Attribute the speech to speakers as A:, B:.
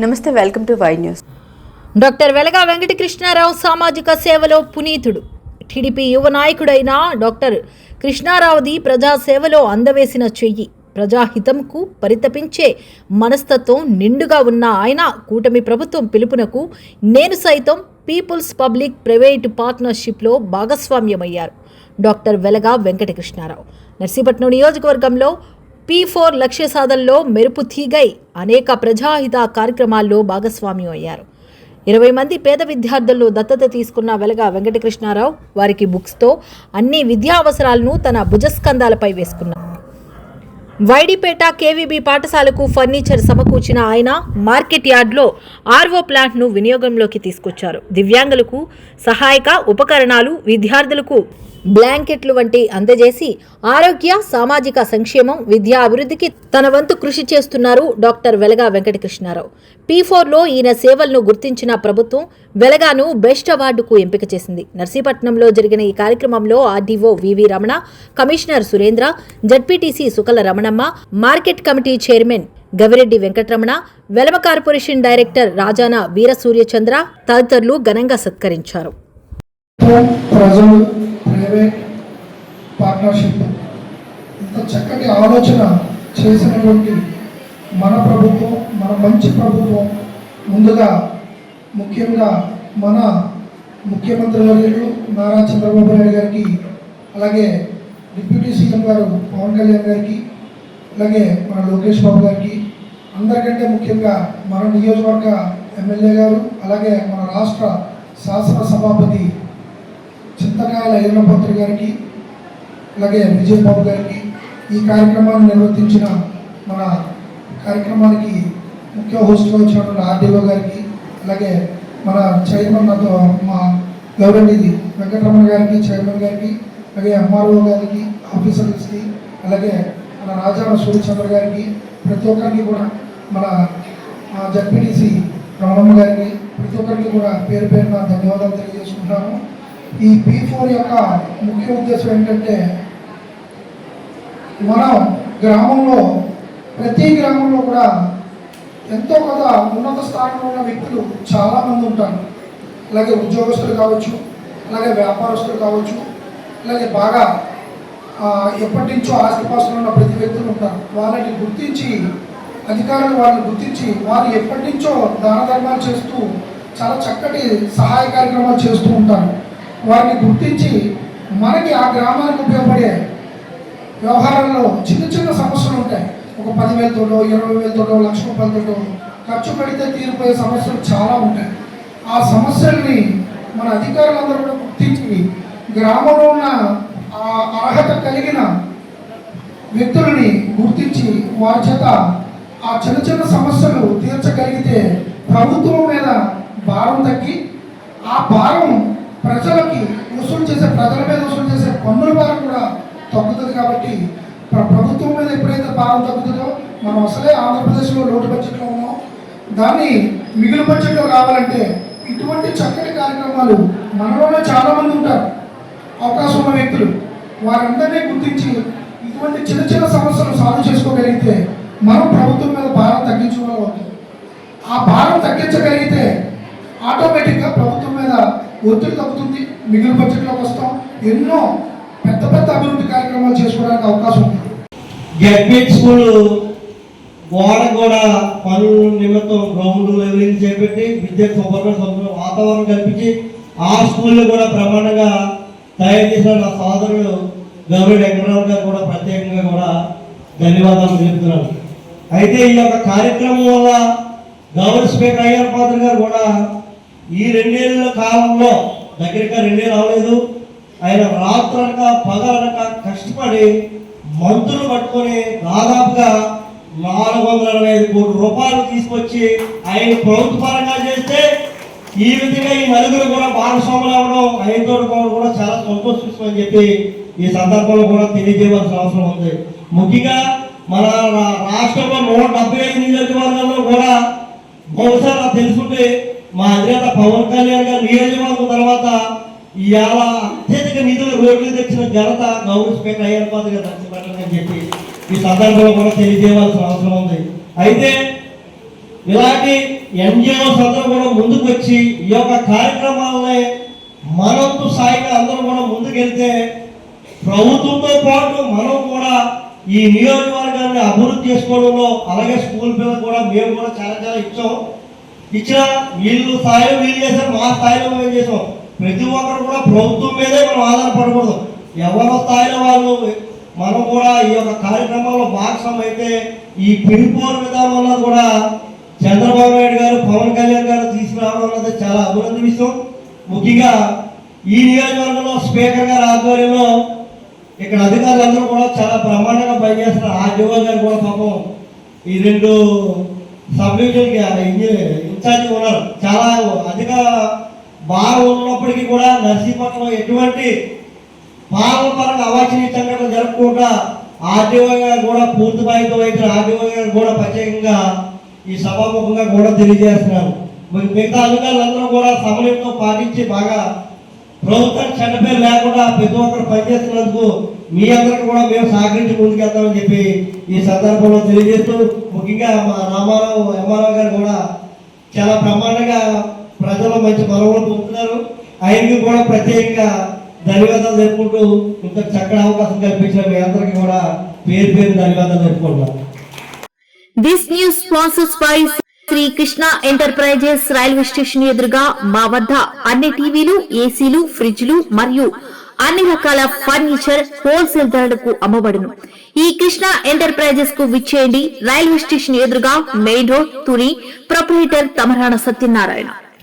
A: నమస్తే, welcome to Y news.
B: Doctor Velaga Venkatakrishnarao సామాజిక సేవలో పునీతుడు. టీడీపీ యువ నాయకుడైన డాక్టర్ కృష్ణారావుది ప్రజాసేవలో అందవేసిన చెయ్యి. ప్రజాహితంకు పరితపించే మనస్తత్వం నిండుగా ఉన్న ఆయన కూటమి ప్రభుత్వం పిలుపునకు నేను సైతం peoples public private పార్ట్నర్షిప్లో భాగస్వామ్యమయ్యారు. Doctor Velaga Venkatakrishna Rao Narsipatnam నియోజకవర్గంలో P4 లక్ష్య సాధనలో మెరుపు తీగై అనేక ప్రజాహిత కార్యక్రమాల్లో భాగస్వామ్యం అయ్యారు. 20 మంది పేద విద్యార్థులను దత్తత తీసుకున్న వెలగా వెంకటకృష్ణారావు వారికి బుక్స్తో అన్ని విద్యా అవసరాలను తన భుజస్కంధాలపై వేసుకున్నారు. వైడిపేట కేవీబీ పాఠశాలకు ఫర్నిచర్ సమకూర్చిన ఆయన మార్కెట్ యార్డ్లో ఆర్వో ప్లాంట్ను వినియోగంలోకి తీసుకొచ్చారు. దివ్యాంగులకు సహాయక ఉపకరణాలు, విద్యార్థులకు బ్లాంకెట్లు వంటి అందజేసి ఆరోగ్య, సామాజిక సంక్షేమం, విద్యా అభివృద్ధికి తన వంతు కృషి చేస్తున్నారు డాక్టర్ వెలగా వెంకటకృష్ణారావు. P4లో ఈయన సేవలను గుర్తించిన ప్రభుత్వం వెలగాను బెస్ట్ అవార్డుకు ఎంపిక చేసింది. నర్సీపట్నంలో జరిగిన ఈ కార్యక్రమంలో RDO VV Ramana, commissioner Surendra, ZPTC Sukala Ramanamma, market committee chairman Gavireddy Venkataramana, Velama corporation director Rajana Veerasuryachandra తదితరులు ఘనంగా సత్కరించారు.
C: ప్రైవేట్ పార్ట్నర్షిప్ ఇంత చక్కటి ఆలోచన చేసినటువంటి మన ప్రభుత్వం, మన మంచి ప్రభుత్వం, ముందుగా ముఖ్యంగా మన ముఖ్యమంత్రి వర్యులు నారా చంద్రబాబు నాయుడు గారికి, అలాగే డిప్యూటీ సీఎం గారు పవన్ కళ్యాణ్ గారికి, అలాగే మన లోకేష్ బాబు గారికి, అందరికంటే ముఖ్యంగా మన నియోజకవర్గ ఎమ్మెల్యే గారు, అలాగే మన రాష్ట్ర శాసన సభాపతి చింతకాయల అయ్యన్నపత్రి గారికి, అలాగే విజయబాబు గారికి, ఈ కార్యక్రమాన్ని నిర్వర్తించిన మన కార్యక్రమానికి ముఖ్య హోస్ట్గా వచ్చినటువంటి ఆర్డీఓ గారికి, అలాగే మన చైర్మన్ మా గౌరవనీయ వెంకటరమణ గారికి, చైర్మన్ గారికి, అలాగే ఎంఆర్ఓ గారికి, ఆఫీసర్స్కి, అలాగే మన రాజాన సూర్యచంద్ర గారికి, ప్రతి ఒక్కరికి కూడా మన జడ్పీటీసీ రమణమ్మ గారికి, ప్రతి ఒక్కరికి కూడా పేరు పేరున ధన్యవాదాలు తెలియజేసుకుంటున్నాము. ఈ P4 యొక్క ముఖ్య ఉద్దేశం ఏంటంటే, మనం గ్రామంలో ప్రతి గ్రామంలో కూడా ఎంతో కొంత ఉన్నత స్థానంలో ఉన్న వ్యక్తులు చాలామంది ఉంటారు. అలాగే ఉద్యోగస్తులు కావచ్చు, అలాగే వ్యాపారస్తులు కావచ్చు, అలాగే బాగా ఎప్పటి నుంచో ఆస్తిపాస్తులు ఉన్న ప్రతి వ్యక్తులు ఉంటారు. వాళ్ళని గుర్తించి అధికారులు వాళ్ళని గుర్తించి వారు ఎప్పటి నుంచో దాన ధర్మాలు చేస్తూ చాలా చక్కటి సహాయ కార్యక్రమాలు చేస్తూ ఉంటారు. వారిని గుర్తించి మనకి ఆ గ్రామానికి ఉపయోగపడే వ్యవహారాల్లో చిన్న చిన్న సమస్యలు ఉంటాయి. ఒక 10,000తోటో 20,000తోటో ₹1,00,000 ఖర్చు పెడితే తీరిపోయే సమస్యలు చాలా ఉంటాయి. ఆ సమస్యల్ని మన అధికారులందరూ కూడా గుర్తించి గ్రామంలో ఉన్న అర్హత కలిగిన వ్యక్తులని గుర్తించి వారి చేత ఆ చిన్న చిన్న సమస్యలు తీర్చగలిగితే ప్రభుత్వం మీద భారం తగ్గి ఆ భారం ప్రజల మీద వసూలు చేసే పన్నుల భారం కూడా తగ్గుతుంది. కాబట్టి ప్రభుత్వం మీద ఎప్పుడైతే భారం తగ్గుతుందో, మనం అసలే ఆంధ్రప్రదేశ్లో లోటు బడ్జెట్లో ఉన్నాం, దాన్ని మిగులు బడ్జెట్లో కావాలంటే ఇటువంటి చక్కటి కార్యక్రమాలు మనలోనే చాలామంది ఉంటారు, అవకాశం ఉన్న వ్యక్తులు, వారందరినీ గుర్తించి ఇటువంటి చిన్న చిన్న సమస్యలు సాల్వ్ చేసుకోగలిగితే మనం ప్రభుత్వం మీద భారం తగ్గించుకోవాలి అవుతుంది. ఆ భారం తగ్గించగలిగితే ఆటోమేటిక్గా ప్రభుత్వం మీద ఒత్తిడి తగ్గుతుంది, మిగిలిన బడ్జెట్లోకి వస్తాం, ఎన్నో పెద్ద పెద్ద అభివృద్ధి కార్యక్రమాలు చేసుకోవడానికి అవకాశం ఉంది.
D: గవర్నమెంట్ స్కూల్ గోడ కూడా పనుల నిమిత్తం గ్రౌండ్ లెవెలింగ్ చేపట్టి విద్యకు వాతావరణం కల్పించి ఆ స్కూల్లో కూడా ప్రమాణంగా తయారు చేసిన నా సోదరుడు గౌరవ వెంకటరావు గారు కూడా ప్రత్యేకంగా కూడా ధన్యవాదాలు తెలుపుతున్నాను. అయితే ఈ యొక్క కార్యక్రమం వల్ల గవర్నర్ స్పీకర్ అయ్యన్నపాత్ర గారు కూడా ఈ 2 ఏళ్ళ కాలంలో దగ్గరగా 2 ఏళ్ళు అవ్వలేదు, ఆయన రాత్రనక పగలనక కష్టపడి మంత్రులు పట్టుకొని దాదాపుగా ₹425 కోట్ల తీసుకొచ్చి ఆయన ప్రభుత్వ పరంగా చేస్తే ఈ విధంగా ఈ నలుగురు కూడా భాగస్వాములు అవ్వడం ఆయనతో కూడా చాలా సంతోషిస్తామని చెప్పి ఈ సందర్భంలో కూడా తెలియజేయవలసిన అవసరం ఉంది. ముఖ్యంగా మన రాష్ట్రంలో 175 నియోజకవర్గాల్లో కూడా బహుశా నాకు తెలుసుకుంటే మా అధినేత పవన్ కళ్యాణ్ గారు నియోజకవర్గం తర్వాత ఇవాళ అత్యధిక నిధులు రోడ్లు తెచ్చిన ఘనత గౌరవ స్పీకర్ అయ్యన్నపాత్ర గారు నర్సీపట్నం అని చెప్పి ఈ సందర్భంలో కూడా తెలియజేయవలసిన అవసరం ఉంది. అయితే ఇలాంటి ఎన్జిఓస్ అందరూ కూడా ముందుకు వచ్చి ఈ యొక్క కార్యక్రమాలని మనంతో సాయిగా అందరూ కూడా ముందుకెళ్తే ప్రభుత్వంతో పాటు మనం కూడా ఈ నియోజకవర్గాన్ని అభివృద్ధి చేసుకోవడంలో, అలాగే స్కూల్ పిల్లలు కూడా మేము కూడా చాలా ఇచ్చిన వీళ్ళు స్థాయిలో వీళ్ళు చేశారు, మా స్థాయిలో మేము చేసాం. ప్రతి ఒక్కరు కూడా ప్రభుత్వం మీదే మనం ఆధారపడకూడదు. ఎవరి స్థాయిలో వాళ్ళు మనం కూడా ఈ యొక్క కార్యక్రమంలో భాగస్వామ్యం అయితే ఈ పిలుపోరు విధానం అన్నది కూడా చంద్రబాబు నాయుడు గారు, పవన్ కళ్యాణ్ గారు తీసుకురావడం అన్నది చాలా అభివృద్ధి విషయం. ముఖ్యంగా ఈ నియోజకవర్గంలో స్పీకర్ గారి ఆధ్వర్యంలో ఇక్కడ అధికారులందరూ కూడా చాలా బ్రహ్మాండంగా పనిచేస్తున్నారు. ఆర్డీఓ గారు కూడా పాపం ఈ 2 సబ్ డివిజన్కి ఇన్ఛార్జి ఉన్నారు. చాలా అధిక భారం ఉన్నప్పటికీ కూడా నర్సీపట్నంలో ఎటువంటి పాలన పరంగా అవాంఛనీయ సంఘటనలు జరగకుండా ఆర్డీఓ గారు కూడా పూర్తి బాధ్యత వహించిన ఆర్డీఓ గారు కూడా ప్రత్యేకంగా ఈ సభాముఖంగా కూడా తెలియజేస్తున్నారు. మిగతా అధికారులందరూ కూడా సమన్వయంతో పాటించి బాగా ప్రభుత్వానికి చెడ్డ పేరు లేకుండా ప్రతి ఒక్కరు పనిచేస్తున్నందుకు మీ అందరికీ కూడా మేము సహకరించి ముందుకెళ్తామని చెప్పి ఈ సందర్భంలో తెలియజేస్తూ, ముఖ్యంగా మా రామారావు ఎంఆర్ఓ గారు కూడా చాలా బ్రహ్మాండంగా ప్రజలు మంచి మనవులు పొందుతున్నారు. ఆయనకి కూడా ప్రత్యేకంగా ధన్యవాదాలు తెలుపుకుంటూ ఇంత చక్కటి అవకాశం కల్పించిన మీ అందరికీ కూడా పేరు ధన్యవాదాలు తెలుపుకుంటున్నాను.
B: This news sponsors by Sri Krishna enterprises. Railway station ఎదురుగా మా వద్ద అన్ని టీవీలు, ఏసీలు, ఫ్రిడ్జ్లు మరియు అన్ని రకాల ఫర్నిచర్ హోల్సేల్ ధరలకు అమ్మబడును. ఈ కృష్ణ ఎంటర్ప్రైజెస్ కు విచ్చేయండి. రైల్వే స్టేషన్ ఎదురుగా, main road, Tuni. Proprietor Tamarana Satyanarayana.